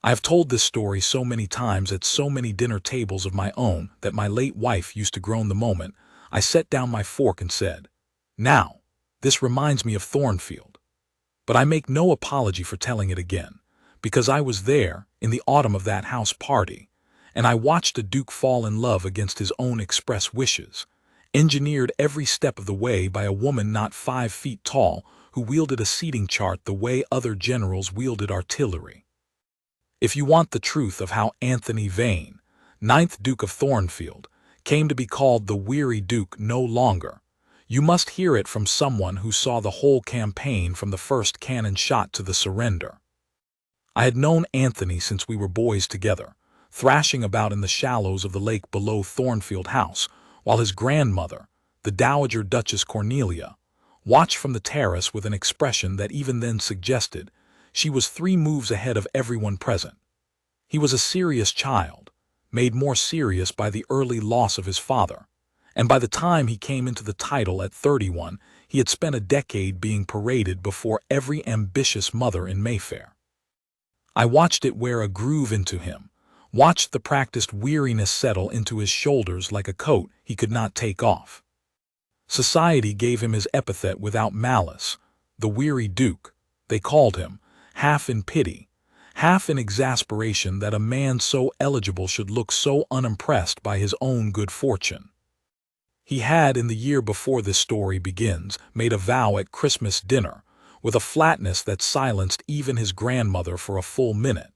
I have told this story so many times at so many dinner tables of my own that my late wife used to groan the moment I set down my fork and said, "Now, this reminds me of Thornfield." But I make no apology for telling it again, because I was there in the autumn of that house party, and I watched a duke fall in love against his own express wishes, engineered every step of the way by a woman not 5 feet tall who wielded a seating chart the way other generals wielded artillery. If you want the truth of how Anthony Vane, 9th Duke of Thornfield, came to be called the Weary Duke no longer, you must hear it from someone who saw the whole campaign from the first cannon shot to the surrender. I had known Anthony since we were boys together, thrashing about in the shallows of the lake below Thornfield House, while his grandmother, the Dowager Duchess Cornelia, watched from the terrace with an expression that even then suggested she was 3 moves ahead of everyone present. He was a serious child, made more serious by the early loss of his father, and by the time he came into the title at 31, he had spent a decade being paraded before every ambitious mother in Mayfair. I watched it wear a groove into him, watched the practiced weariness settle into his shoulders like a coat he could not take off. Society gave him his epithet without malice, the Weary Duke, they called him, half in pity, half in exasperation that a man so eligible should look so unimpressed by his own good fortune. He had, in the year before this story begins, made a vow at Christmas dinner, with a flatness that silenced even his grandmother for a full minute.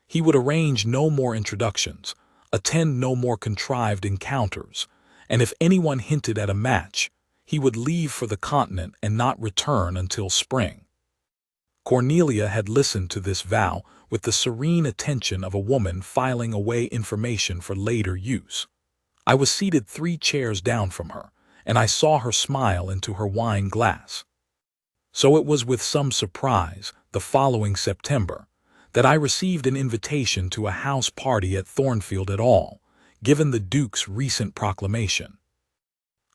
He would arrange no more introductions, attend no more contrived encounters, and if anyone hinted at a match, he would leave for the continent and not return until spring. Cornelia had listened to this vow with the serene attention of a woman filing away information for later use. I was seated 3 chairs down from her, and I saw her smile into her wine glass. So it was with some surprise, the following September, that I received an invitation to a house party at Thornfield at all, given the Duke's recent proclamation.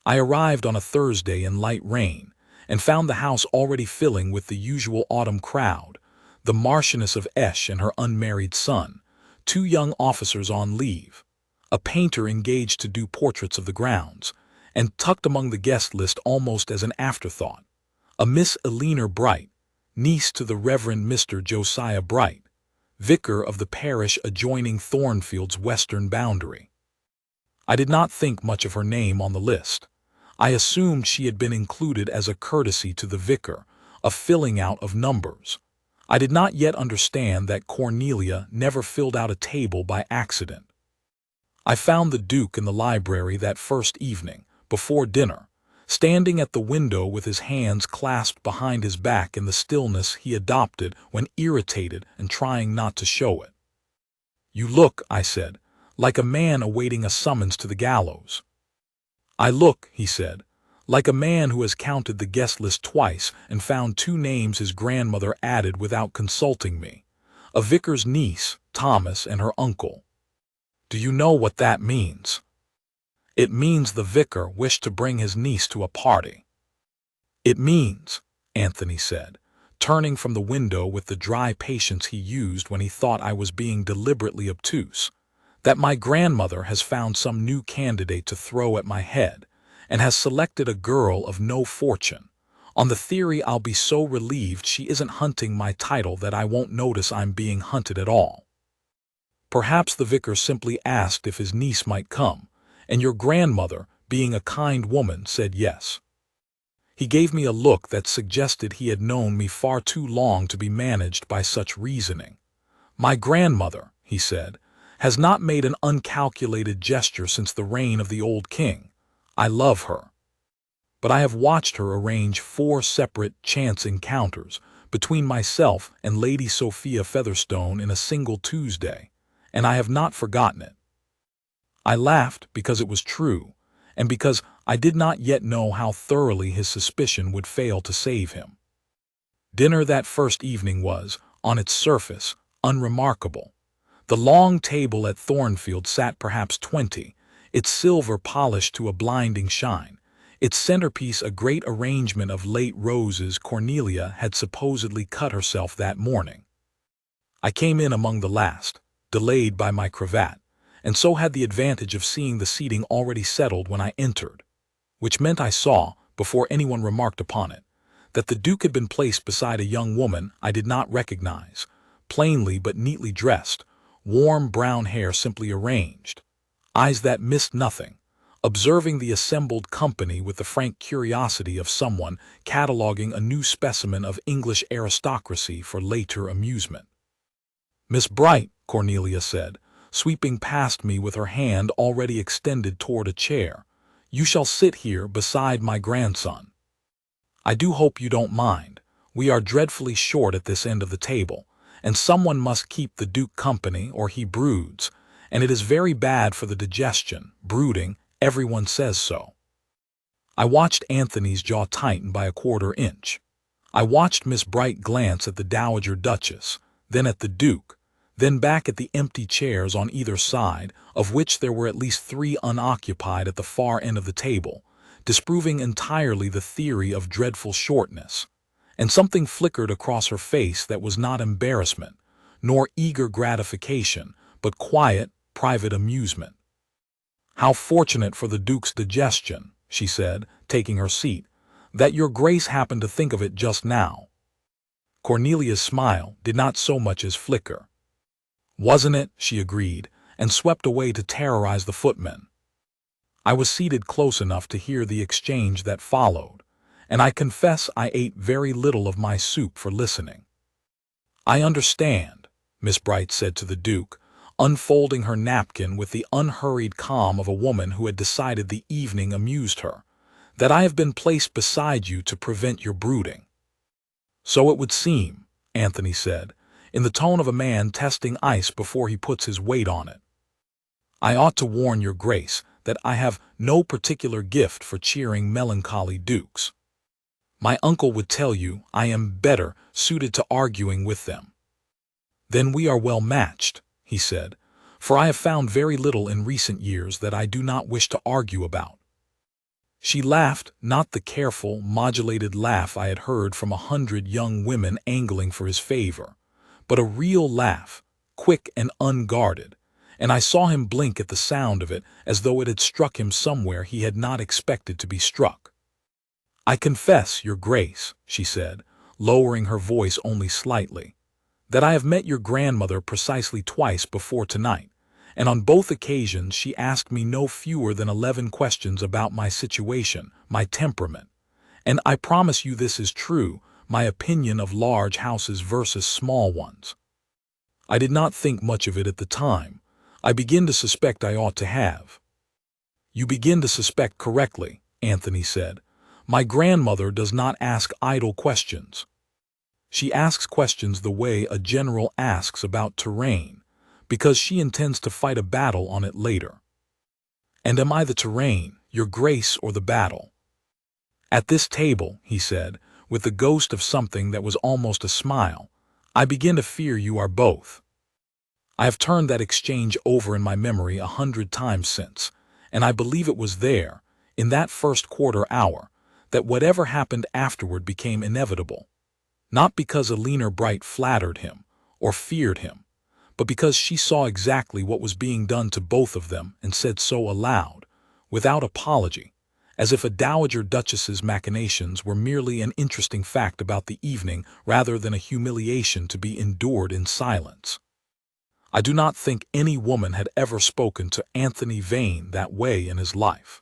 I arrived on a Thursday in light rain, and found the house already filling with the usual autumn crowd, the Marchioness of Esh and her unmarried son, 2 young officers on leave, a painter engaged to do portraits of the grounds, and tucked among the guest list almost as an afterthought, a Miss Eleanor Bright, niece to the Reverend Mr. Josiah Bright, vicar of the parish adjoining Thornfield's western boundary. I did not think much of her name on the list. I assumed she had been included as a courtesy to the vicar, a filling out of numbers. I did not yet understand that Cornelia never filled out a table by accident. I found the Duke in the library that first evening, before dinner, standing at the window with his hands clasped behind his back in the stillness he adopted when irritated and trying not to show it. "You look," I said, "like a man awaiting a summons to the gallows." "I look," he said, "like a man who has counted the guest list twice and found 2 names his grandmother added without consulting me, a vicar's niece, Thomas, and her uncle. Do you know what that means?" "It means the vicar wished to bring his niece to a party." "It means," Anthony said, turning from the window with the dry patience he used when he thought I was being deliberately obtuse, "that my grandmother has found some new candidate to throw at my head, and has selected a girl of no fortune, on the theory I'll be so relieved she isn't hunting my title that I won't notice I'm being hunted at all. Perhaps the vicar simply asked if his niece might come, and your grandmother, being a kind woman, said yes." He gave me a look that suggested he had known me far too long to be managed by such reasoning. "My grandmother," he said, "has not made an uncalculated gesture since the reign of the old king. I love her. But I have watched her arrange 4 separate chance encounters between myself and Lady Sophia Featherstone in a single Tuesday, and I have not forgotten it." I laughed because it was true, and because I did not yet know how thoroughly his suspicion would fail to save him. Dinner that first evening was, on its surface, unremarkable. The long table at Thornfield sat perhaps 20, its silver polished to a blinding shine, its centerpiece a great arrangement of late roses Cornelia had supposedly cut herself that morning. I came in among the last, delayed by my cravat, and so had the advantage of seeing the seating already settled when I entered, which meant I saw, before anyone remarked upon it, that the Duke had been placed beside a young woman I did not recognize, plainly but neatly dressed, warm brown hair simply arranged, eyes that missed nothing, observing the assembled company with the frank curiosity of someone cataloguing a new specimen of English aristocracy for later amusement. "Miss Bright," Cornelia said, sweeping past me with her hand already extended toward a chair, "you shall sit here beside my grandson. I do hope you don't mind. We are dreadfully short at this end of the table, and someone must keep the Duke company or he broods, and it is very bad for the digestion, brooding, everyone says so." I watched Anthony's jaw tighten by a quarter inch. I watched Miss Bright glance at the Dowager Duchess, then at the Duke, then back at the empty chairs on either side, of which there were at least 3 unoccupied at the far end of the table, disproving entirely the theory of dreadful shortness, and something flickered across her face that was not embarrassment, nor eager gratification, but quiet, private amusement. "How fortunate for the Duke's digestion," she said, taking her seat, "that your Grace happened to think of it just now." Cornelia's smile did not so much as flicker. "Wasn't it?" she agreed, and swept away to terrorize the footmen. I was seated close enough to hear the exchange that followed, and I confess I ate very little of my soup for listening. "I understand," Miss Bright said to the Duke, unfolding her napkin with the unhurried calm of a woman who had decided the evening amused her, "that I have been placed beside you to prevent your brooding." "So it would seem," Anthony said, in the tone of a man testing ice before he puts his weight on it. "I ought to warn your Grace that I have no particular gift for cheering melancholy dukes. My uncle would tell you I am better suited to arguing with them." "Then we are well matched," he said, "for I have found very little in recent years that I do not wish to argue about." She laughed, not the careful, modulated laugh I had heard from 100 young women angling for his favor, but a real laugh, quick and unguarded, and I saw him blink at the sound of it as though it had struck him somewhere he had not expected to be struck. "I confess, your Grace," she said, lowering her voice only slightly, "that I have met your grandmother precisely twice before tonight, and on both occasions she asked me no fewer than 11 questions about my situation, my temperament, and I promise you this is true, my opinion of large houses versus small ones. I did not think much of it at the time. I begin to suspect I ought to have." "You begin to suspect correctly," Anthony said. "My grandmother does not ask idle questions. She asks questions the way a general asks about terrain, because she intends to fight a battle on it later." "And am I the terrain, your Grace, or the battle?" "At this table," he said, with the ghost of something that was almost a smile, "I begin to fear you are both. I have turned that exchange over in my memory 100 times since, and I believe it was there, in that first quarter hour, that whatever happened afterward became inevitable, not because Alina Bright flattered him, or feared him, but because she saw exactly what was being done to both of them and said so aloud, without apology, as if a Dowager Duchess's machinations were merely an interesting fact about the evening rather than a humiliation to be endured in silence. I do not think any woman had ever spoken to Anthony Vane that way in his life.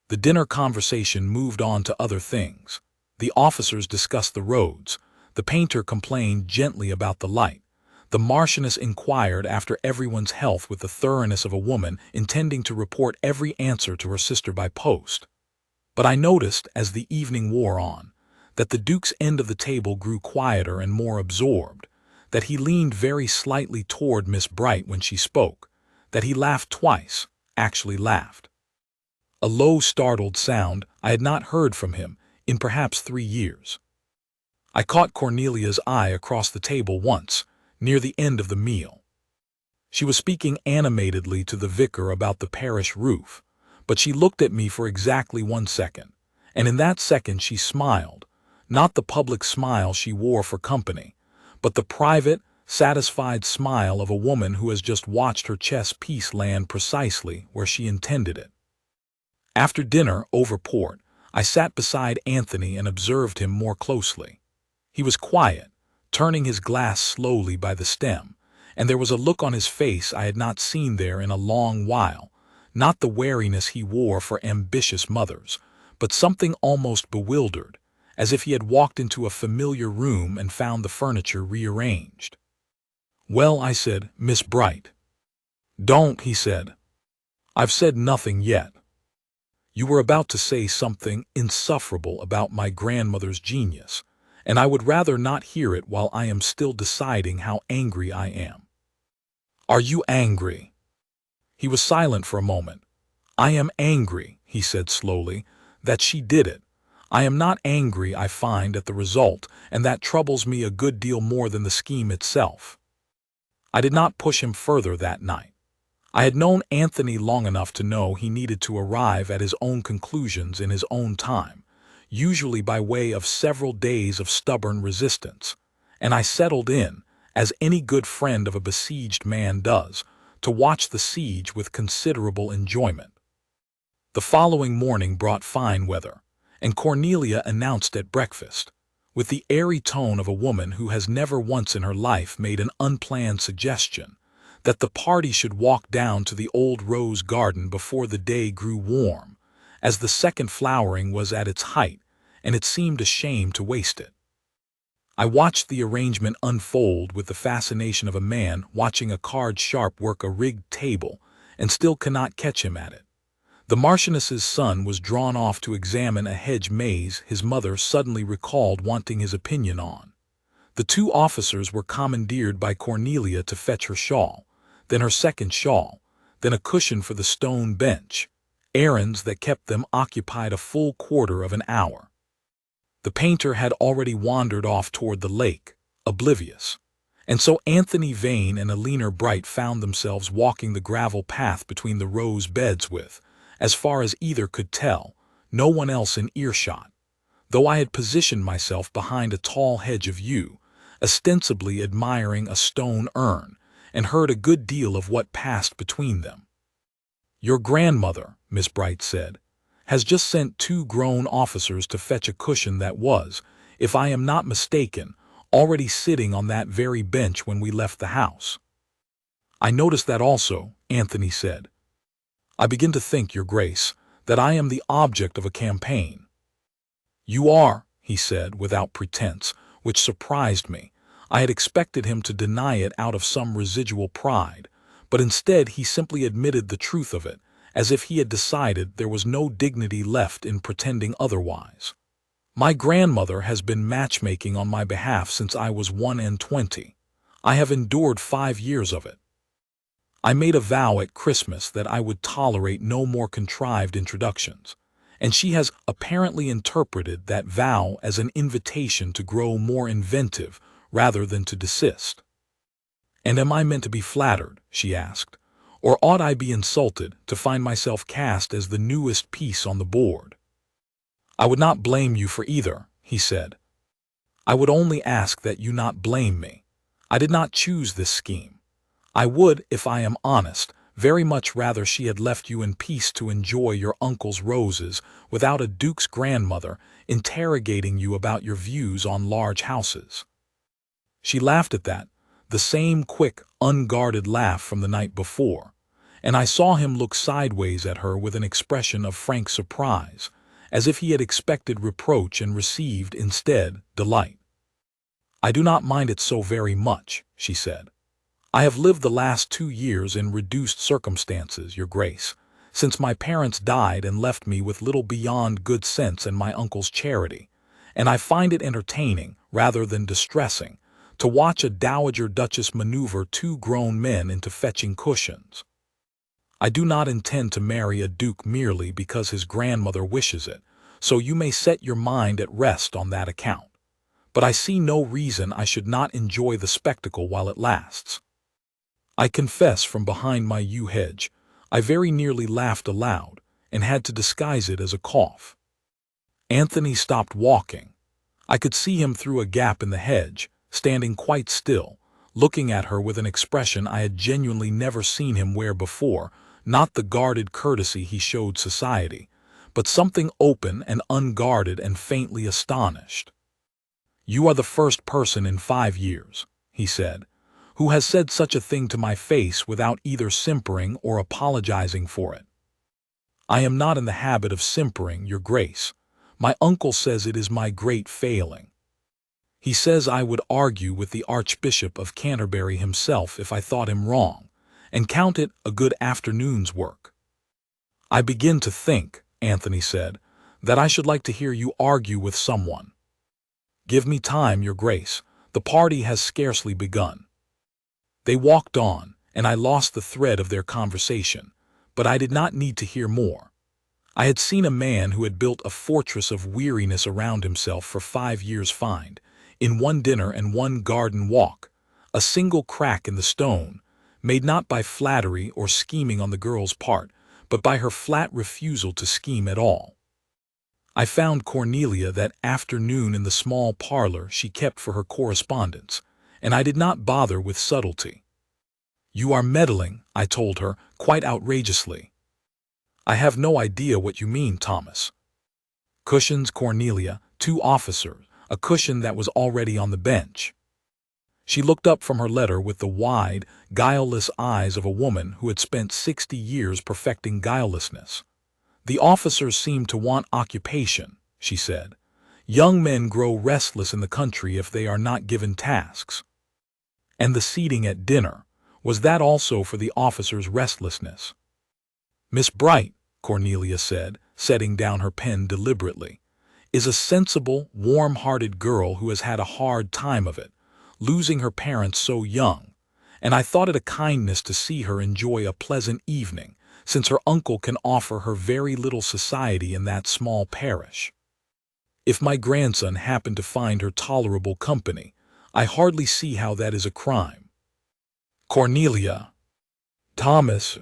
The dinner conversation moved on to other things. The officers discussed the roads, the painter complained gently about the light, the Marchioness inquired after everyone's health with the thoroughness of a woman intending to report every answer to her sister by post. But I noticed, as the evening wore on, that the Duke's end of the table grew quieter and more absorbed, that he leaned very slightly toward Miss Bright when she spoke, that he laughed twice, actually laughed. A low, startled sound I had not heard from him in perhaps 3 years. I caught Cornelia's eye across the table once, near the end of the meal. She was speaking animatedly to the vicar about the parish roof, but she looked at me for exactly 1 second, and in that second she smiled, not the public smile she wore for company, but the private, satisfied smile of a woman who has just watched her chess piece land precisely where she intended it. After dinner over port, I sat beside Anthony and observed him more closely. He was quiet, turning his glass slowly by the stem, and there was a look on his face I had not seen there in a long while, not the wariness he wore for ambitious mothers, but something almost bewildered, as if he had walked into a familiar room and found the furniture rearranged. "Well," I said, "Miss Bright." "Don't," he said. "I've said nothing yet. You were about to say something insufferable about my grandmother's genius, and I would rather not hear it while I am still deciding how angry I am." "Are you angry?" He was silent for a moment. "I am angry," he said slowly, "that she did it. I am not angry, I find, at the result, and that troubles me a good deal more than the scheme itself." I did not push him further that night. I had known Anthony long enough to know he needed to arrive at his own conclusions in his own time, usually by way of several days of stubborn resistance, and I settled in, as any good friend of a besieged man does, to watch the siege with considerable enjoyment. The following morning brought fine weather, and Cornelia announced at breakfast, with the airy tone of a woman who has never once in her life made an unplanned suggestion, that the party should walk down to the old rose garden before the day grew warm, as the second flowering was at its height, and it seemed a shame to waste it. I watched the arrangement unfold with the fascination of a man watching a card-sharp work a rigged table, and still cannot catch him at it. The Marchioness's son was drawn off to examine a hedge maze his mother suddenly recalled wanting his opinion on. The two officers were commandeered by Cornelia to fetch her shawl, then her second shawl, then a cushion for the stone bench, errands that kept them occupied a full quarter of an hour. The painter had already wandered off toward the lake, oblivious, and so Anthony Vane and Alina Bright found themselves walking the gravel path between the rose beds with, as far as either could tell, no one else in earshot, though I had positioned myself behind a tall hedge of yew, ostensibly admiring a stone urn, and heard a good deal of what passed between them. "Your grandmother," Miss Bright said, "has just sent two grown officers to fetch a cushion that was, if I am not mistaken, already sitting on that very bench when we left the house." "I noticed that also," Anthony said. "I begin to think, Your Grace, that I am the object of a campaign." "You are," he said, without pretense, which surprised me. I had expected him to deny it out of some residual pride, but instead he simply admitted the truth of it, as if he had decided there was no dignity left in pretending otherwise. "My grandmother has been matchmaking on my behalf since I was 21. I have endured 5 years of it. I made a vow at Christmas that I would tolerate no more contrived introductions, and she has apparently interpreted that vow as an invitation to grow more inventive rather than to desist." "And am I meant to be flattered," she asked, "or ought I be insulted to find myself cast as the newest piece on the board?" "I would not blame you for either," he said. "I would only ask that you not blame me. I did not choose this scheme. I would, if I am honest, very much rather she had left you in peace to enjoy your uncle's roses without a duke's grandmother interrogating you about your views on large houses." She laughed at that, the same quick, unguarded laugh from the night before, and I saw him look sideways at her with an expression of frank surprise, as if he had expected reproach and received, instead, delight. "I do not mind it so very much," she said. "I have lived the last 2 years in reduced circumstances, Your Grace, since my parents died and left me with little beyond good sense and my uncle's charity, and I find it entertaining, rather than distressing, to watch a dowager duchess maneuver 2 grown men into fetching cushions. I do not intend to marry a duke merely because his grandmother wishes it, so you may set your mind at rest on that account. But I see no reason I should not enjoy the spectacle while it lasts." I confess, from behind my yew hedge, I very nearly laughed aloud, and had to disguise it as a cough. Anthony stopped walking. I could see him through a gap in the hedge, standing quite still, looking at her with an expression I had genuinely never seen him wear before, not the guarded courtesy he showed society, but something open and unguarded and faintly astonished. "You are the first person in 5 years," he said, "who has said such a thing to my face without either simpering or apologizing for it." "I am not in the habit of simpering, Your Grace. My uncle says it is my great failing. He says I would argue with the Archbishop of Canterbury himself if I thought him wrong, and count it a good afternoon's work." "I begin to think," Anthony said, "that I should like to hear you argue with someone." "Give me time, Your Grace. The party has scarcely begun." They walked on, and I lost the thread of their conversation, but I did not need to hear more. I had seen a man who had built a fortress of weariness around himself for 5 years find, in one dinner and one garden walk, a single crack in the stone, made not by flattery or scheming on the girl's part, but by her flat refusal to scheme at all. I found Cornelia that afternoon in the small parlor she kept for her correspondence, and I did not bother with subtlety. "You are meddling," I told her, quite outrageously. "I have no idea what you mean, Thomas." "Cushions, Cornelia, 2 officers, a cushion that was already on the bench." She looked up from her letter with the wide, guileless eyes of a woman who had spent 60 years perfecting guilelessness. "The officers seem to want occupation," she said. "Young men grow restless in the country if they are not given tasks." "And the seating at dinner, was that also for the officers' restlessness?" "Miss Bright," Cornelia said, setting down her pen deliberately, "is a sensible, warm-hearted girl who has had a hard time of it, losing her parents so young, and I thought it a kindness to see her enjoy a pleasant evening, since her uncle can offer her very little society in that small parish. If my grandson happened to find her tolerable company, I hardly see how that is a crime." "Cornelia." "Thomas."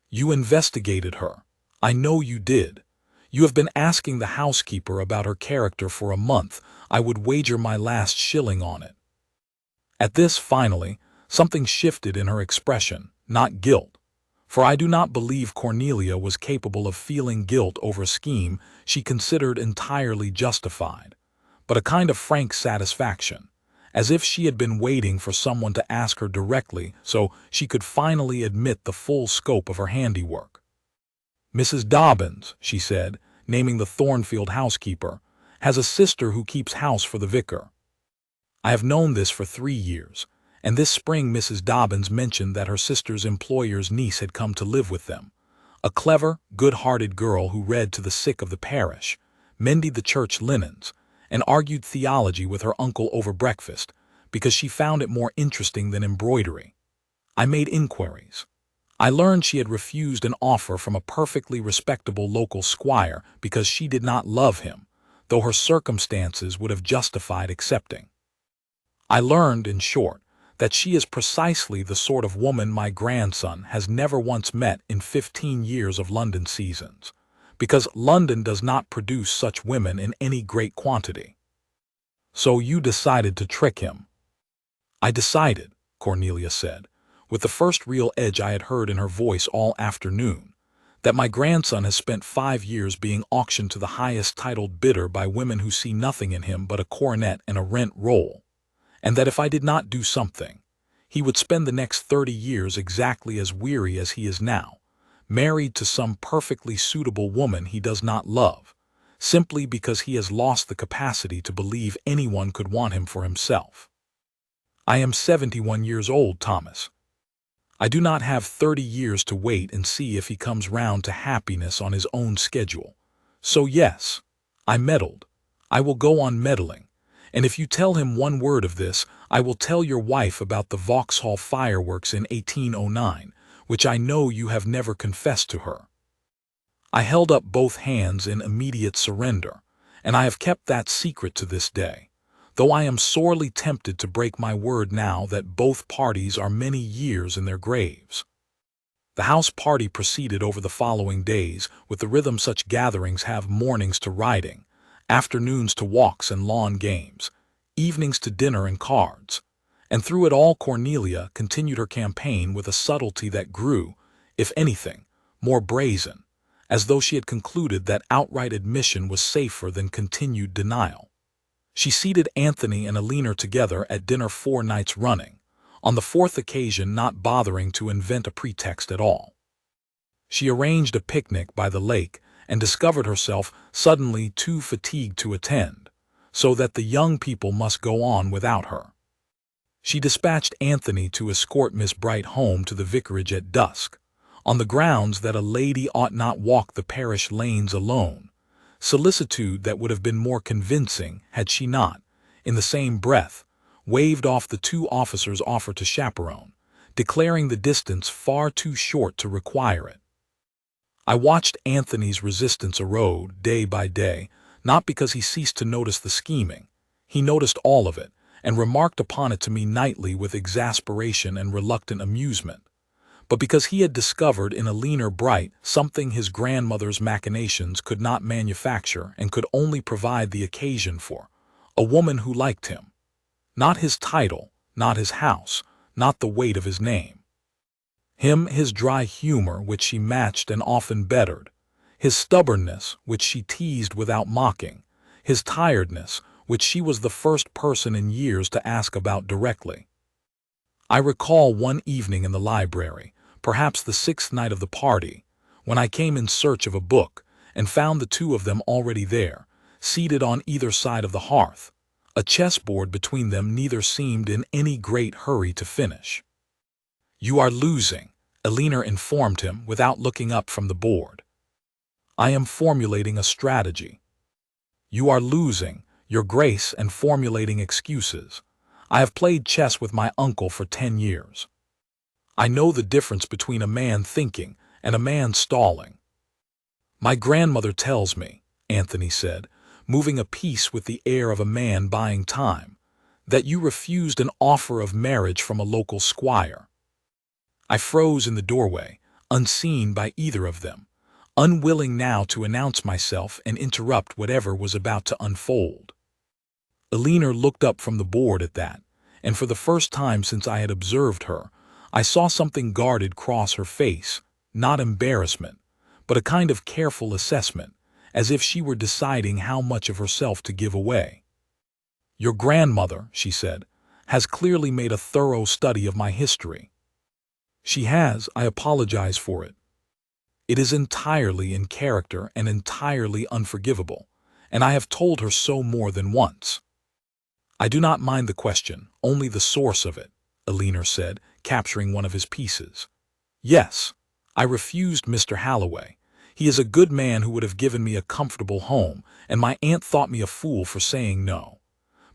"You investigated her. I know you did. You have been asking the housekeeper about her character for a month. I would wager my last shilling on it." At this, finally, something shifted in her expression, not guilt, for I do not believe Cornelia was capable of feeling guilt over a scheme she considered entirely justified, but a kind of frank satisfaction, as if she had been waiting for someone to ask her directly so she could finally admit the full scope of her handiwork. "Mrs. Dobbins," she said, naming the Thornfield housekeeper, "has a sister who keeps house for the vicar. I have known this for 3 years, and this spring Mrs. Dobbins mentioned that her sister's employer's niece had come to live with them, a clever, good-hearted girl who read to the sick of the parish, mended the church linens, and argued theology with her uncle over breakfast, because she found it more interesting than embroidery. I made inquiries. I learned she had refused an offer from a perfectly respectable local squire because she did not love him, though her circumstances would have justified accepting. I learned, in short, that she is precisely the sort of woman my grandson has never once met in 15 years of London seasons, because London does not produce such women in any great quantity." "So you decided to trick him?" "I decided," Cornelia said, with the first real edge I had heard in her voice all afternoon, "that my grandson has spent 5 years being auctioned to the highest titled bidder by women who see nothing in him but a coronet and a rent roll, and that if I did not do something, he would spend the next 30 years exactly as weary as he is now, married to some perfectly suitable woman he does not love, simply because he has lost the capacity to believe anyone could want him for himself. I am 71 years old, Thomas. I do not have 30 years to wait and see if he comes round to happiness on his own schedule. So yes, I meddled. I will go on meddling, and if you tell him one word of this, I will tell your wife about the Vauxhall fireworks in 1809, which I know you have never confessed to her." I held up both hands in immediate surrender, and I have kept that secret to this day, though I am sorely tempted to break my word now that both parties are many years in their graves. The house party proceeded over the following days with the rhythm such gatherings have: mornings to riding, afternoons to walks and lawn games, evenings to dinner and cards, And through it all Cornelia continued her campaign with a subtlety that grew, if anything, more brazen, as though she had concluded that outright admission was safer than continued denial. She seated Anthony and Alina together at dinner 4 nights running, on the 4th occasion not bothering to invent a pretext at all. She arranged a picnic by the lake and discovered herself suddenly too fatigued to attend, so that the young people must go on without her. She dispatched Anthony to escort Miss Bright home to the vicarage at dusk, on the grounds that a lady ought not walk the parish lanes alone, solicitude that would have been more convincing had she not, in the same breath, waved off the 2 officers' offer to chaperone, declaring the distance far too short to require it. I watched Anthony's resistance erode day by day, not because he ceased to notice the scheming. He noticed all of it, and remarked upon it to me nightly with exasperation and reluctant amusement, but because he had discovered in Alina Bright something his grandmother's machinations could not manufacture and could only provide the occasion for, a woman who liked him. Not his title, not his house, not the weight of his name. Him, his dry humor, which she matched and often bettered, his stubbornness, which she teased without mocking, his tiredness, which she was the first person in years to ask about directly. I recall one evening in the library, perhaps the 6th night of the party, when I came in search of a book and found the 2 of them already there, seated on either side of the hearth. A chessboard between them neither seemed in any great hurry to finish. "You are losing," Alina informed him without looking up from the board. "I am formulating a strategy." "You are losing, Your Grace, and formulating excuses. I have played chess with my uncle for 10 years. I know the difference between a man thinking and a man stalling." "My grandmother tells me," Anthony said, moving a piece with the air of a man buying time, "that you refused an offer of marriage from a local squire." I froze in the doorway, unseen by either of them, unwilling now to announce myself and interrupt whatever was about to unfold. Alina looked up from the board at that, and for the first time since I had observed her, I saw something guarded cross her face, not embarrassment, but a kind of careful assessment, as if she were deciding how much of herself to give away. "Your grandmother," she said, "has clearly made a thorough study of my history." "She has, I apologize for it. It is entirely in character and entirely unforgivable, and I have told her so more than once." "I do not mind the question, only the source of it," Alina said, capturing one of his pieces. "Yes, I refused Mr. Halloway. He is a good man who would have given me a comfortable home, and my aunt thought me a fool for saying no.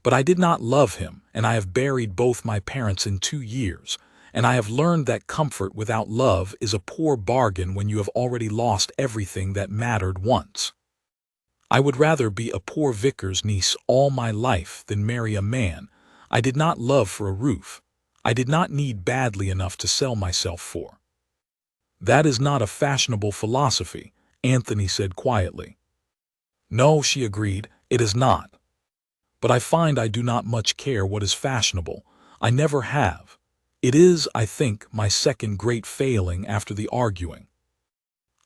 But I did not love him, and I have buried both my parents in 2 years, and I have learned that comfort without love is a poor bargain when you have already lost everything that mattered once. I would rather be a poor vicar's niece all my life than marry a man I did not love for a roof, I did not need badly enough to sell myself for." "That is not a fashionable philosophy," Anthony said quietly. "No," she agreed, "it is not. But I find I do not much care what is fashionable. I never have. It is, I think, my second great failing after the arguing."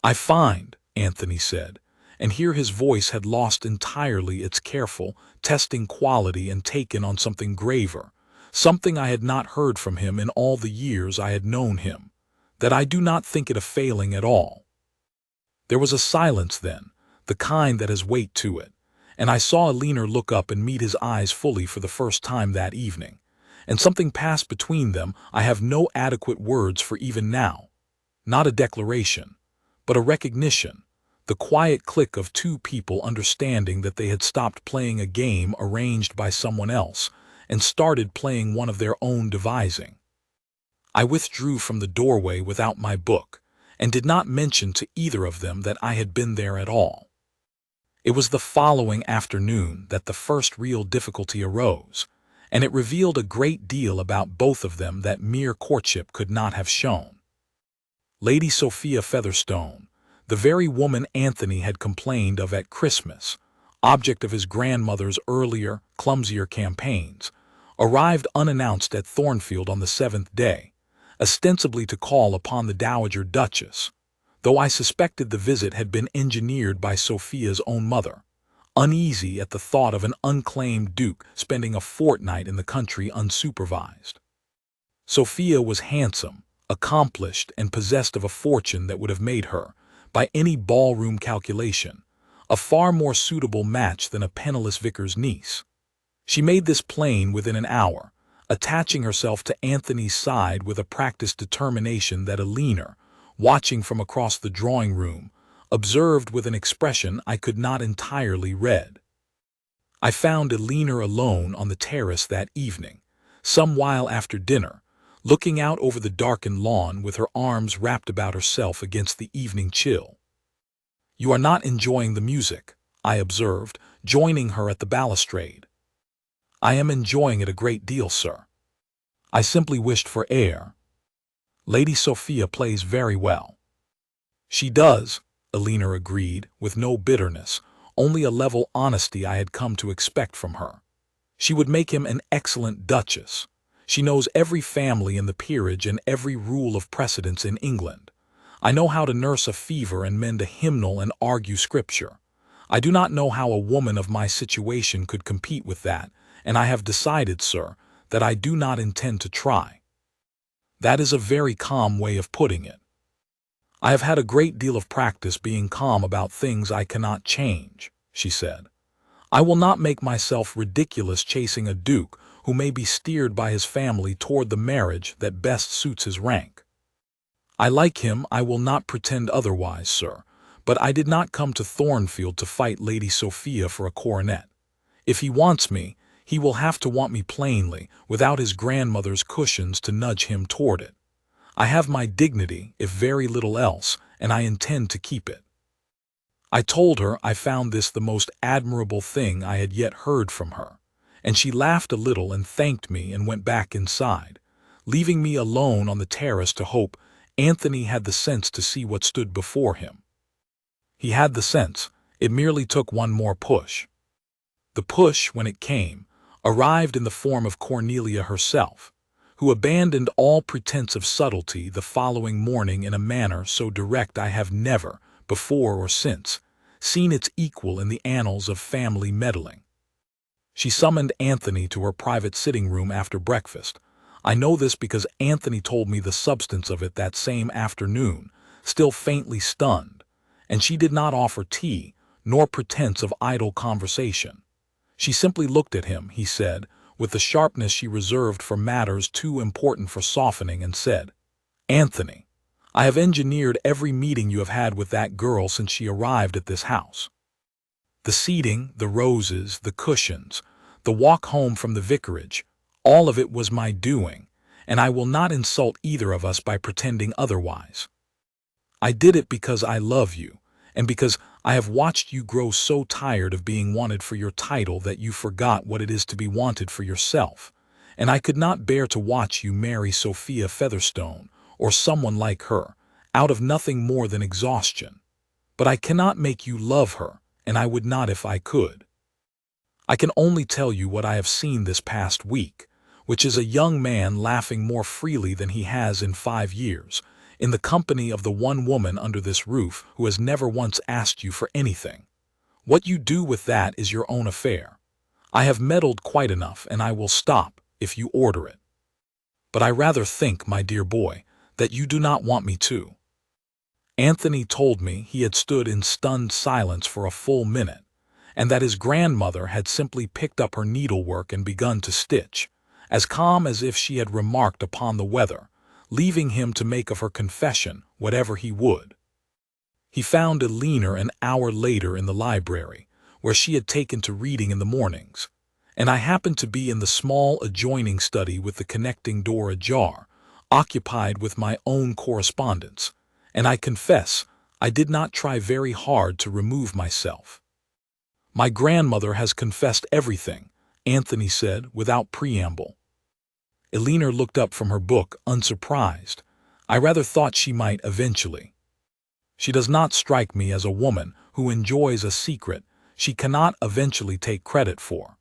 "I find," Anthony said, and here his voice had lost entirely its careful, testing quality and taken on something graver, something I had not heard from him in all the years I had known him, "that I do not think it a failing at all." There was a silence then, the kind that has weight to it, and I saw Alina look up and meet his eyes fully for the first time that evening, and something passed between them I have no adequate words for even now. Not a declaration, but a recognition, the quiet click of 2 people understanding that they had stopped playing a game arranged by someone else and started playing one of their own devising. I withdrew from the doorway without my book, and did not mention to either of them that I had been there at all. It was the following afternoon that the first real difficulty arose, and it revealed a great deal about both of them that mere courtship could not have shown. Lady Sophia Featherstone, the very woman Anthony had complained of at Christmas, object of his grandmother's earlier, clumsier campaigns, arrived unannounced at Thornfield on the 7th day, ostensibly to call upon the Dowager Duchess, though I suspected the visit had been engineered by Sophia's own mother, uneasy at the thought of an unclaimed duke spending a fortnight in the country unsupervised. Sophia was handsome, accomplished, and possessed of a fortune that would have made her, by any ballroom calculation, a far more suitable match than a penniless vicar's niece. She made this plain within an hour, attaching herself to Anthony's side with a practiced determination that Eleanor, watching from across the drawing-room, observed with an expression I could not entirely read. I found Eleanor alone on the terrace that evening, some while after dinner, looking out over the darkened lawn with her arms wrapped about herself against the evening chill. "You are not enjoying the music," I observed, joining her at the balustrade. "I am enjoying it a great deal, sir. I simply wished for air. Lady Sophia plays very well." "She does," Eleanor agreed, with no bitterness, only a level honesty I had come to expect from her. "She would make him an excellent duchess. She knows every family in the peerage and every rule of precedence in England. I know how to nurse a fever and mend a hymnal and argue scripture. I do not know how a woman of my situation could compete with that, and I have decided, sir, that I do not intend to try." "That is a very calm way of putting it." "I have had a great deal of practice being calm about things I cannot change," she said. "I will not make myself ridiculous chasing a duke who may be steered by his family toward the marriage that best suits his rank. I like him, I will not pretend otherwise, sir, but I did not come to Thornfield to fight Lady Sophia for a coronet. If he wants me, he will have to want me plainly, without his grandmother's cushions to nudge him toward it. I have my dignity, if very little else, and I intend to keep it." I told her I found this the most admirable thing I had yet heard from her, and she laughed a little and thanked me and went back inside, leaving me alone on the terrace to hope Anthony had the sense to see what stood before him. He had the sense. It merely took one more push. The push, when it came, arrived in the form of Cornelia herself, who abandoned all pretense of subtlety the following morning in a manner so direct I have never, before or since, seen its equal in the annals of family meddling. She summoned Anthony to her private sitting-room after breakfast. I know this because Anthony told me the substance of it that same afternoon, still faintly stunned, and she did not offer tea, nor pretense of idle conversation. She simply looked at him, he said, with the sharpness she reserved for matters too important for softening, and said, "Anthony, I have engineered every meeting you have had with that girl since she arrived at this house. The seating, the roses, the cushions, the walk home from the vicarage, all of it was my doing, and I will not insult either of us by pretending otherwise. I did it because I love you, and because I have watched you grow so tired of being wanted for your title that you forgot what it is to be wanted for yourself, and I could not bear to watch you marry Sophia Featherstone, or someone like her, out of nothing more than exhaustion. But I cannot make you love her, and I would not if I could. I can only tell you what I have seen this past week, which is a young man laughing more freely than he has in 5 years, in the company of the one woman under this roof who has never once asked you for anything. What you do with that is your own affair. I have meddled quite enough, and I will stop, if you order it. But I rather think, my dear boy, that you do not want me to." Anthony told me he had stood in stunned silence for a full minute, and that his grandmother had simply picked up her needlework and begun to stitch, as calm as if she had remarked upon the weather, leaving him to make of her confession whatever he would. He found Eleanor an hour later in the library, where she had taken to reading in the mornings, and I happened to be in the small adjoining study with the connecting door ajar, occupied with my own correspondence, and I confess I did not try very hard to remove myself. "My grandmother has confessed everything," Anthony said without preamble. Eleanor looked up from her book, unsurprised. I rather thought she might eventually. "She does not strike me as a woman who enjoys a secret she cannot eventually take credit for."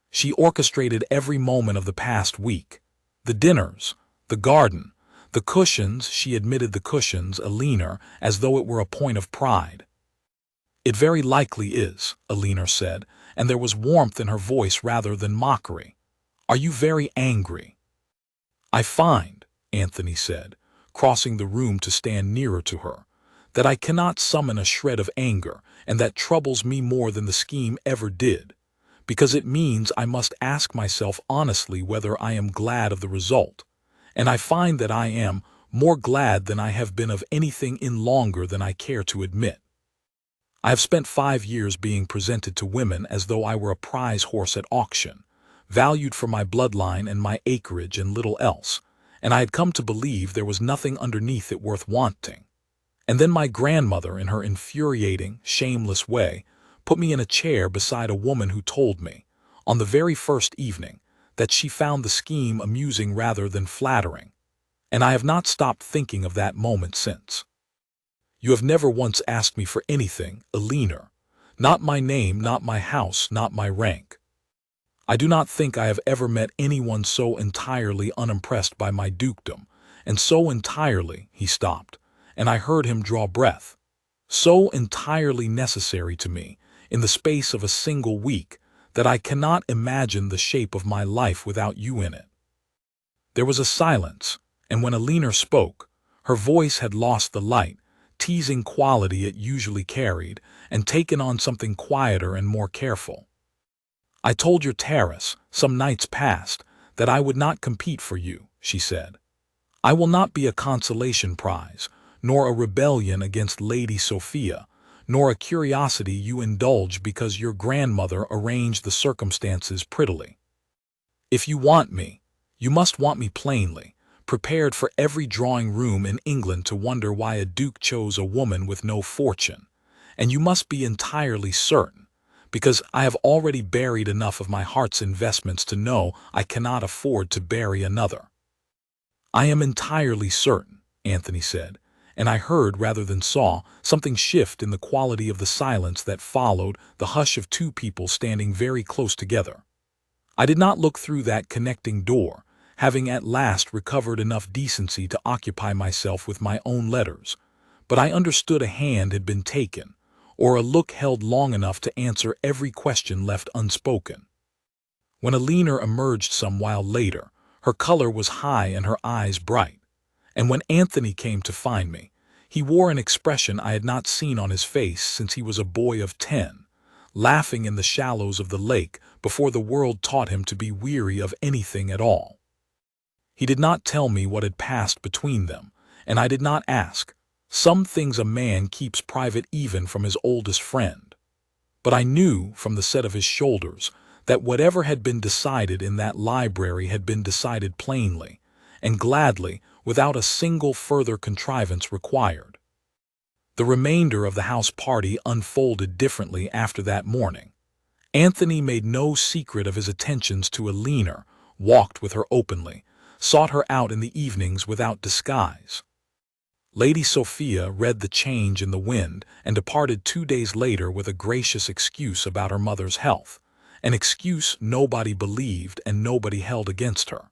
She orchestrated every moment of the past week. The dinners, the garden, the cushions. She admitted the cushions, Alina, as though it were a point of pride. "It very likely is," Alina said, and there was warmth in her voice rather than mockery. "Are you very angry?" "I find," Anthony said, crossing the room to stand nearer to her, "that I cannot summon a shred of anger, and that troubles me more than the scheme ever did, because it means I must ask myself honestly whether I am glad of the result, and I find that I am more glad than I have been of anything in longer than I care to admit. I have spent 5 years being presented to women as though I were a prize horse at auction, valued for my bloodline and my acreage and little else, and I had come to believe there was nothing underneath it worth wanting. And then my grandmother, in her infuriating, shameless way, put me in a chair beside a woman who told me, on the very first evening, that she found the scheme amusing rather than flattering, and I have not stopped thinking of that moment since. You have never once asked me for anything, Alina. Not my name, not my house, not my rank. I do not think I have ever met anyone so entirely unimpressed by my dukedom, and so entirely," he stopped, and I heard him draw breath, "so entirely necessary to me, in the space of a single week, that I cannot imagine the shape of my life without you in it." There was a silence, and when Alina spoke, her voice had lost the light, teasing quality it usually carried, and taken on something quieter and more careful. "I told your terrace, some nights past, that I would not compete for you," she said. "I will not be a consolation prize, nor a rebellion against Lady Sophia, nor a curiosity you indulge because your grandmother arranged the circumstances prettily. If you want me, you must want me plainly, prepared for every drawing-room in England to wonder why a duke chose a woman with no fortune, and you must be entirely certain, because I have already buried enough of my heart's investments to know I cannot afford to bury another." "I am entirely certain," Anthony said, and I heard rather than saw something shift in the quality of the silence that followed the hush of two people standing very close together. I did not look through that connecting door, having at last recovered enough decency to occupy myself with my own letters, but I understood a hand had been taken, or a look held long enough to answer every question left unspoken. When Alina emerged some while later, her color was high and her eyes bright, and when Anthony came to find me, he wore an expression I had not seen on his face since he was a boy of 10, laughing in the shallows of the lake before the world taught him to be weary of anything at all. He did not tell me what had passed between them, and I did not ask. Some things a man keeps private even from his oldest friend. But I knew, from the set of his shoulders, that whatever had been decided in that library had been decided plainly, and gladly, without a single further contrivance required. The remainder of the house party unfolded differently after that morning. Anthony made no secret of his attentions to Alina, walked with her openly, sought her out in the evenings without disguise. Lady Sophia read the change in the wind and departed 2 days later with a gracious excuse about her mother's health, an excuse nobody believed and nobody held against her.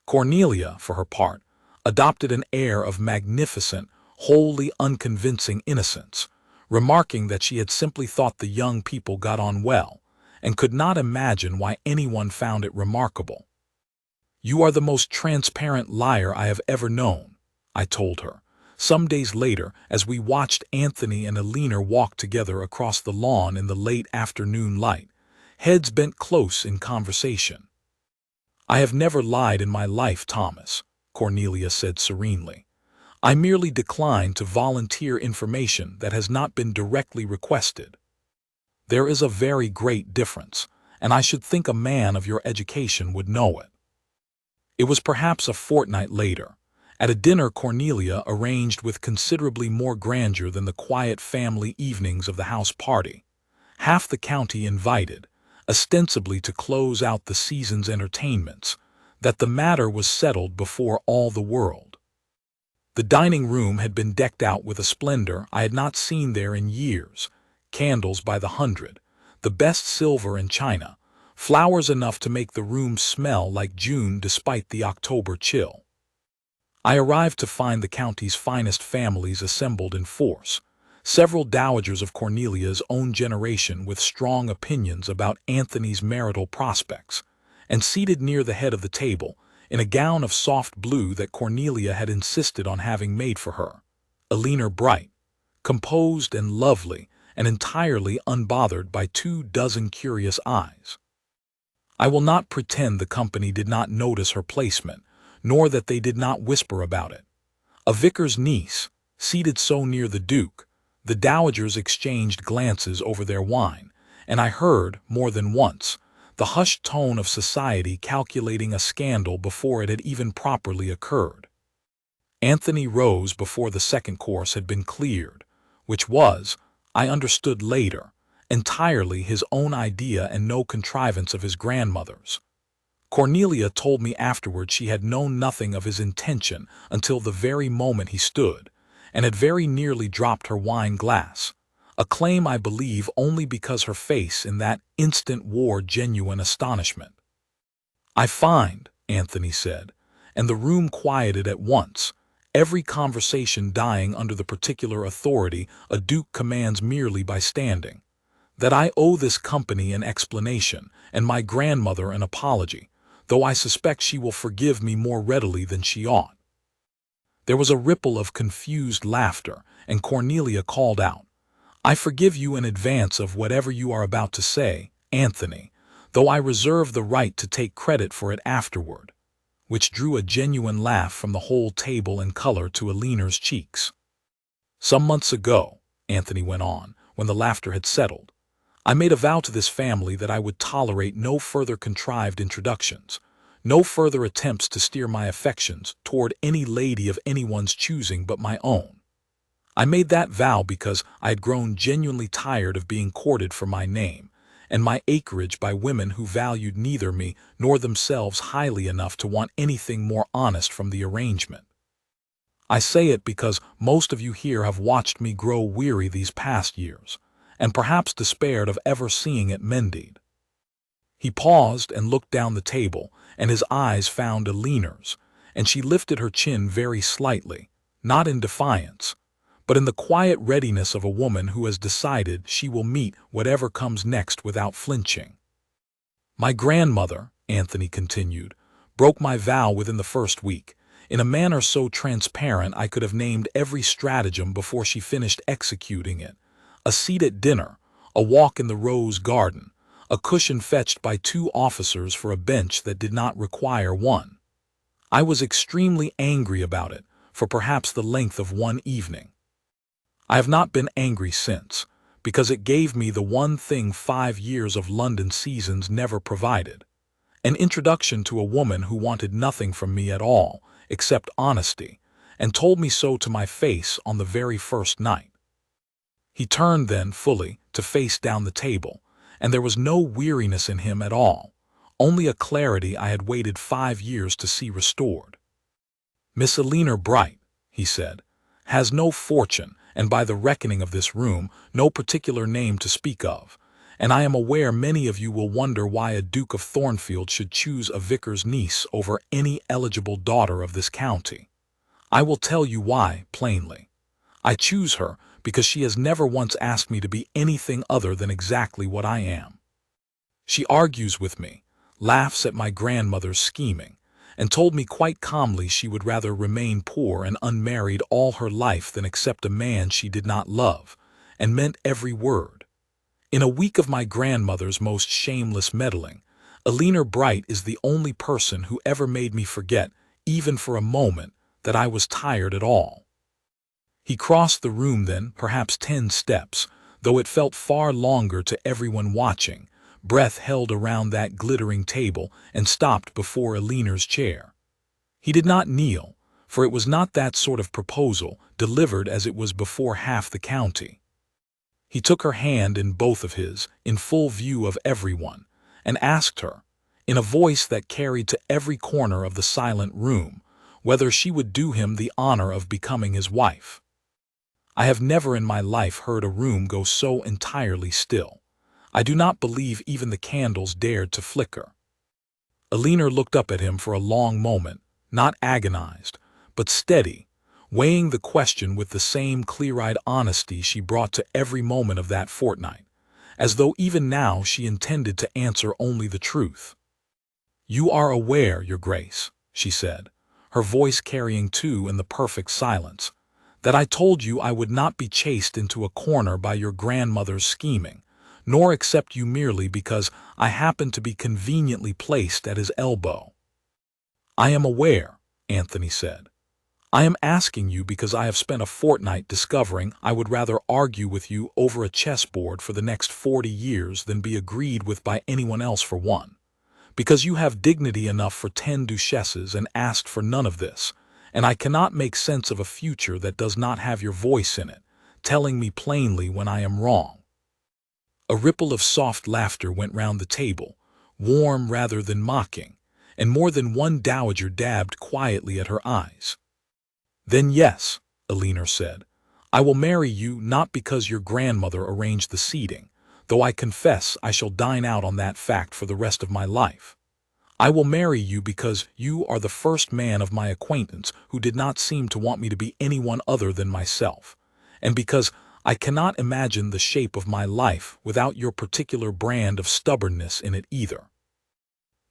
Cornelia, for her part, adopted an air of magnificent, wholly unconvincing innocence, remarking that she had simply thought the young people got on well, and could not imagine why anyone found it remarkable. "You are the most transparent liar I have ever known," I told her, some days later as we watched Anthony and Alina walk together across the lawn in the late afternoon light, heads bent close in conversation. "I have never lied in my life, Thomas," Cornelia said serenely. "I merely decline to volunteer information that has not been directly requested. There is a very great difference, and I should think a man of your education would know it." It was perhaps a fortnight later, at a dinner Cornelia arranged with considerably more grandeur than the quiet family evenings of the house party. Half the county invited, ostensibly to close out the season's entertainments, that the matter was settled before all the world. The dining room had been decked out with a splendor I had not seen there in years, candles by the hundred, the best silver and china, flowers enough to make the room smell like June despite the October chill. I arrived to find the county's finest families assembled in force, several dowagers of Cornelia's own generation with strong opinions about Anthony's marital prospects, and seated near the head of the table, in a gown of soft blue that Cornelia had insisted on having made for her, Eleanor Bright, composed and lovely, and entirely unbothered by 24 curious eyes. I will not pretend the company did not notice her placement, nor that they did not whisper about it. A vicar's niece, seated so near the Duke, the dowagers exchanged glances over their wine, and I heard, more than once, the hushed tone of society calculating a scandal before it had even properly occurred. Anthony rose before the second course had been cleared, which was, I understood later, entirely his own idea and no contrivance of his grandmother's. Cornelia told me afterward she had known nothing of his intention until the very moment he stood, and had very nearly dropped her wine glass, a claim I believe only because her face in that instant wore genuine astonishment. "I find," Anthony said, and the room quieted at once, every conversation dying under the particular authority a duke commands merely by standing, "that I owe this company an explanation, and my grandmother an apology, though I suspect she will forgive me more readily than she ought." There was a ripple of confused laughter, and Cornelia called out, "I forgive you in advance of whatever you are about to say, Anthony, though I reserve the right to take credit for it afterward," which drew a genuine laugh from the whole table and color to Eleanor's cheeks. "Some months ago," Anthony went on, when the laughter had settled, "I made a vow to this family that I would tolerate no further contrived introductions, no further attempts to steer my affections toward any lady of anyone's choosing but my own. I made that vow because I had grown genuinely tired of being courted for my name and my acreage by women who valued neither me nor themselves highly enough to want anything more honest from the arrangement. I say it because most of you here have watched me grow weary these past years, and perhaps despaired of ever seeing it mended." He paused and looked down the table, and his eyes found Eleanor's, and she lifted her chin very slightly, not in defiance, but in the quiet readiness of a woman who has decided she will meet whatever comes next without flinching. "My grandmother," Anthony continued, "broke my vow within the first week, in a manner so transparent I could have named every stratagem before she finished executing it. A seat at dinner, a walk in the rose garden, a cushion fetched by 2 officers for a bench that did not require one. I was extremely angry about it, for perhaps the length of one evening. I have not been angry since, because it gave me the one thing 5 years of London seasons never provided, an introduction to a woman who wanted nothing from me at all, except honesty, and told me so to my face on the very first night." He turned then fully to face down the table, and there was no weariness in him at all, only a clarity I had waited 5 years to see restored. "Miss Eleanor Bright," he said, "has no fortune, and by the reckoning of this room, no particular name to speak of, and I am aware many of you will wonder why a Duke of Thornfield should choose a vicar's niece over any eligible daughter of this county. I will tell you why, plainly. I choose her because she has never once asked me to be anything other than exactly what I am. She argues with me, laughs at my grandmother's scheming, and told me quite calmly she would rather remain poor and unmarried all her life than accept a man she did not love, and meant every word. In a week of my grandmother's most shameless meddling, Eleanor Bright is the only person who ever made me forget, even for a moment, that I was tired at all." He crossed the room then, perhaps 10 steps, though it felt far longer to everyone watching, breath held around that glittering table, and stopped before Eleanor's chair. He did not kneel, for it was not that sort of proposal, delivered as it was before half the county. He took her hand in both of his, in full view of everyone, and asked her, in a voice that carried to every corner of the silent room, whether she would do him the honor of becoming his wife. I have never in my life heard a room go so entirely still. I do not believe even the candles dared to flicker. Alina looked up at him for a long moment, not agonized, but steady, weighing the question with the same clear-eyed honesty she brought to every moment of that fortnight, as though even now she intended to answer only the truth. "You are aware, Your Grace," she said, her voice carrying too in the perfect silence, "that I told you I would not be chased into a corner by your grandmother's scheming, nor accept you merely because I happened to be conveniently placed at his elbow." "I am aware," Anthony said. "I am asking you because I have spent a fortnight discovering I would rather argue with you over a chessboard for the next 40 years than be agreed with by anyone else for one. Because you have dignity enough for 10 duchesses and asked for none of this, and I cannot make sense of a future that does not have your voice in it, telling me plainly when I am wrong." A ripple of soft laughter went round the table, warm rather than mocking, and more than one dowager dabbed quietly at her eyes. "Then yes," Alina said, "I will marry you not because your grandmother arranged the seating, though I confess I shall dine out on that fact for the rest of my life. I will marry you because you are the first man of my acquaintance who did not seem to want me to be anyone other than myself, and because I cannot imagine the shape of my life without your particular brand of stubbornness in it either."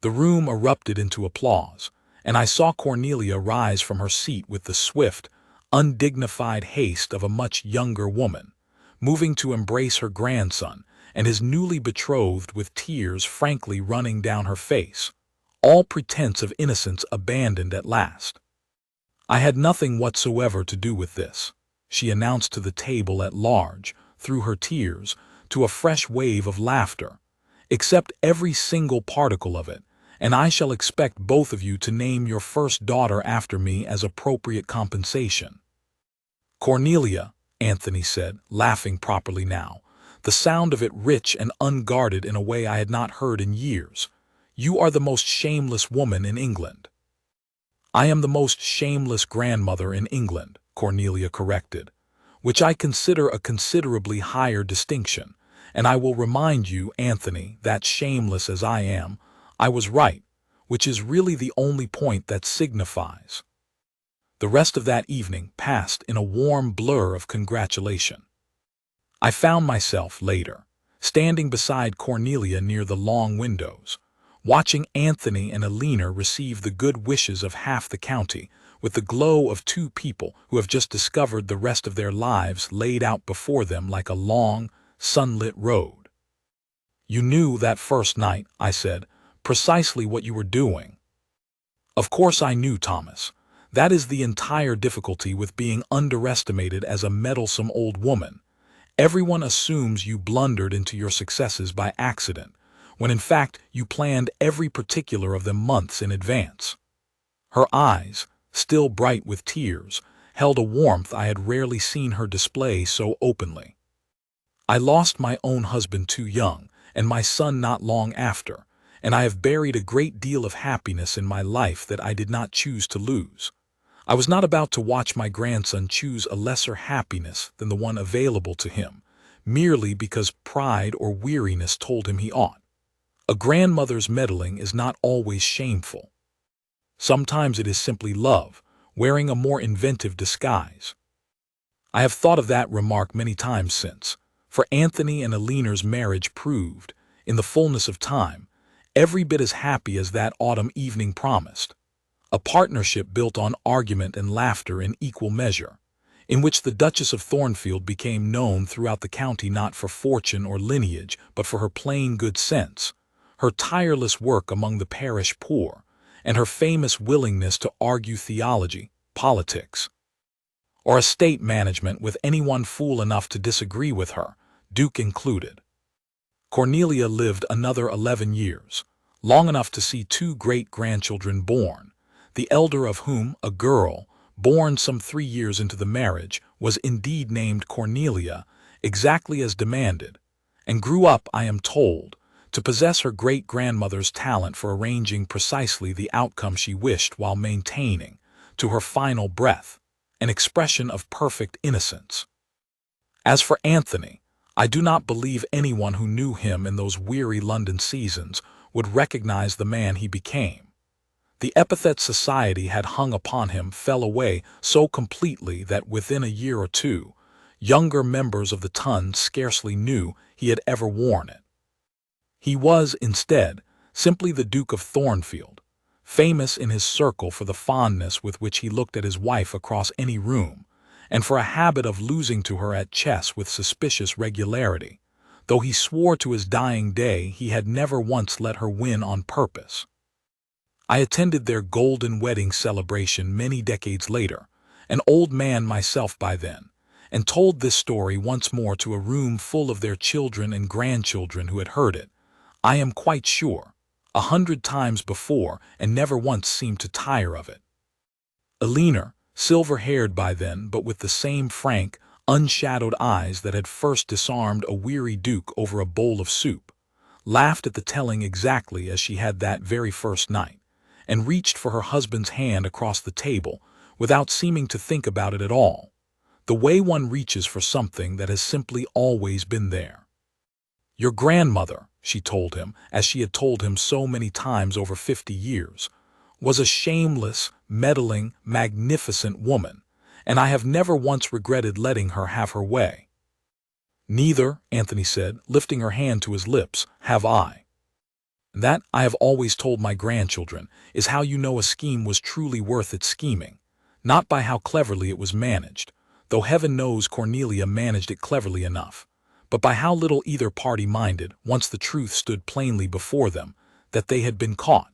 The room erupted into applause, and I saw Cornelia rise from her seat with the swift, undignified haste of a much younger woman, moving to embrace her grandson and his newly betrothed with tears frankly running down her face, all pretense of innocence abandoned at last. "I had nothing whatsoever to do with this," she announced to the table at large, through her tears, to a fresh wave of laughter, "except every single particle of it, and I shall expect both of you to name your first daughter after me as appropriate compensation." "Cornelia," Anthony said, laughing properly now, the sound of it rich and unguarded in a way I had not heard in years, "you are the most shameless woman in England." "I am the most shameless grandmother in England," Cornelia corrected, "which I consider a considerably higher distinction, and I will remind you, Anthony, that shameless as I am, I was right, which is really the only point that signifies." The rest of that evening passed in a warm blur of congratulation. I found myself, later, standing beside Cornelia near the long windows, watching Anthony and Alina receive the good wishes of half the county with the glow of two people who have just discovered the rest of their lives laid out before them like a long, sunlit road. "You knew that first night," I said, "precisely what you were doing." "Of course I knew, Thomas. That is the entire difficulty with being underestimated as a meddlesome old woman. Everyone assumes you blundered into your successes by accident, when in fact you planned every particular of them months in advance." Her eyes, still bright with tears, held a warmth I had rarely seen her display so openly. "I lost my own husband too young, and my son not long after, and I have buried a great deal of happiness in my life that I did not choose to lose. I was not about to watch my grandson choose a lesser happiness than the one available to him, merely because pride or weariness told him he ought. A grandmother's meddling is not always shameful. Sometimes it is simply love, wearing a more inventive disguise." I have thought of that remark many times since, for Anthony and Alina's marriage proved, in the fullness of time, every bit as happy as that autumn evening promised. A partnership built on argument and laughter in equal measure, in which the Duchess of Thornfield became known throughout the county not for fortune or lineage, but for her plain good sense, her tireless work among the parish poor, and her famous willingness to argue theology, politics, or estate management with anyone fool enough to disagree with her, Duke included. Cornelia lived another 11 years, long enough to see 2 great-grandchildren born, the elder of whom, a girl, born some 3 years into the marriage, was indeed named Cornelia, exactly as demanded, and grew up, I am told, to possess her great-grandmother's talent for arranging precisely the outcome she wished while maintaining, to her final breath, an expression of perfect innocence. As for Anthony, I do not believe anyone who knew him in those weary London seasons would recognize the man he became. The epithet society had hung upon him fell away so completely that within a year or two, younger members of the ton scarcely knew he had ever worn it. He was, instead, simply the Duke of Thornfield, famous in his circle for the fondness with which he looked at his wife across any room, and for a habit of losing to her at chess with suspicious regularity, though he swore to his dying day he had never once let her win on purpose. I attended their golden wedding celebration many decades later, an old man myself by then, and told this story once more to a room full of their children and grandchildren who had heard it, I am quite sure, 100 times before, and never once seemed to tire of it. A leaner, silver-haired by then, but with the same frank, unshadowed eyes that had first disarmed a weary duke over a bowl of soup, laughed at the telling exactly as she had that very first night, and reached for her husband's hand across the table without seeming to think about it at all, the way one reaches for something that has simply always been there. Your grandmother, she told him, as she had told him so many times over 50 years, was a shameless, meddling, magnificent woman, and I have never once regretted letting her have her way. Neither, Anthony said, lifting her hand to his lips, have I. That, I have always told my grandchildren, is how you know a scheme was truly worth its scheming, not by how cleverly it was managed, though heaven knows Cornelia managed it cleverly enough, but by how little either party minded, once the truth stood plainly before them, that they had been caught.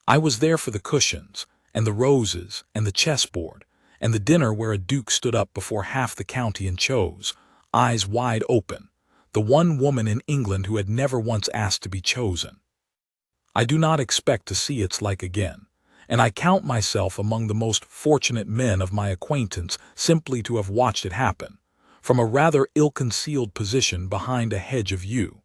I was there for the cushions, and the roses, and the chessboard, and the dinner where a duke stood up before half the county and chose, eyes wide open, the one woman in England who had never once asked to be chosen. I do not expect to see its like again, and I count myself among the most fortunate men of my acquaintance simply to have watched it happen, from a rather ill-concealed position behind a hedge of yew.